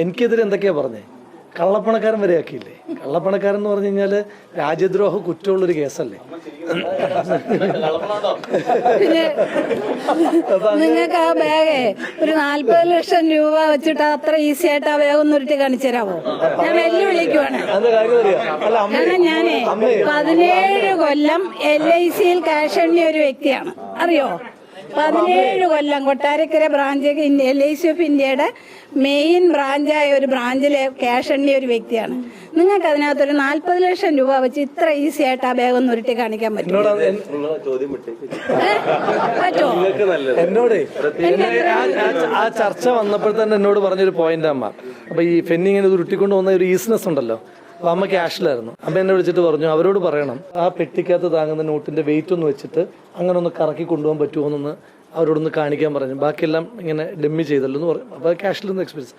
എനിക്കെതിരെ എന്തൊക്കെയാ പറഞ്ഞേ? കള്ളപ്പണക്കാരൻ വരെ ആക്കിയില്ലേ? കള്ളപ്പണക്കാരൻ എന്ന് പറഞ്ഞു കഴിഞ്ഞാൽ രാജ്യദ്രോഹ കുറ്റമുള്ളൊരു കേസല്ലേ? പിന്നെ നിങ്ങൾക്ക് ആ ബാഗേ ഒരു 40 ലക്ഷം രൂപ വെച്ചിട്ട് അത്ര ഈസി ആയിട്ട് ആ ബാഗ് ഒന്ന് ഉരുട്ടി കാണിച്ചു തരാമോ? ഞാൻ വെല്ലുവിളിക്കുവാണ്. കാരണം ഞാനേ 17 കൊല്ലം LIC-യിൽ ക്യാഷ് എണ്ണിയ ഒരു വ്യക്തിയാണ്, അറിയോ? 17 Kollam Kottarakkara branch LIC of ഇന്ത്യയുടെ മെയിൻ ബ്രാഞ്ചായ ഒരു ബ്രാഞ്ചിലെ ക്യാഷ് എണ്ണിയ ഒരു വ്യക്തിയാണ്. നിങ്ങൾക്ക് അതിനകത്തൊരു 40 ലക്ഷം രൂപ വെച്ച് ഇത്ര ഈസി ആയിട്ട് ആ ബാഗ് ഒന്ന് ഉരുട്ടി കാണിക്കാൻ പറ്റുമോ? എന്നോട് ആ ചർച്ച വന്നപ്പോൾ തന്നെ എന്നോട് പറഞ്ഞൊരു പോയിന്റ് അമ്മ. അപ്പൊ ഈ ഫെന്നിങ്ങനെ ഉരുട്ടിക്കൊണ്ട് വന്ന ഒരു ഈസിനെസ് ഉണ്ടല്ലോ, അപ്പൊ അമ്മ ക്യാഷിലായിരുന്നു. അമ്മ എന്നെ വിളിച്ചിട്ട് പറഞ്ഞു അവരോട് പറയണം ആ പെട്ടിക്കകത്ത് താങ്ങുന്ന നോട്ടിന്റെ വെയിറ്റ് ഒന്ന് വെച്ചിട്ട് അങ്ങനെ ഒന്ന് കറക്കി കൊണ്ടുപോകാൻ പറ്റുമോ എന്നൊന്ന് അവരോടൊന്ന് കാണിക്കാൻ പറഞ്ഞു. ബാക്കിയെല്ലാം ഇങ്ങനെ ഡെമ്മി ചെയ്തല്ലോ എന്ന് പറയും. അപ്പോൾ ക്യാഷിൽ നിന്ന് എക്സ്പീരിയൻസ്.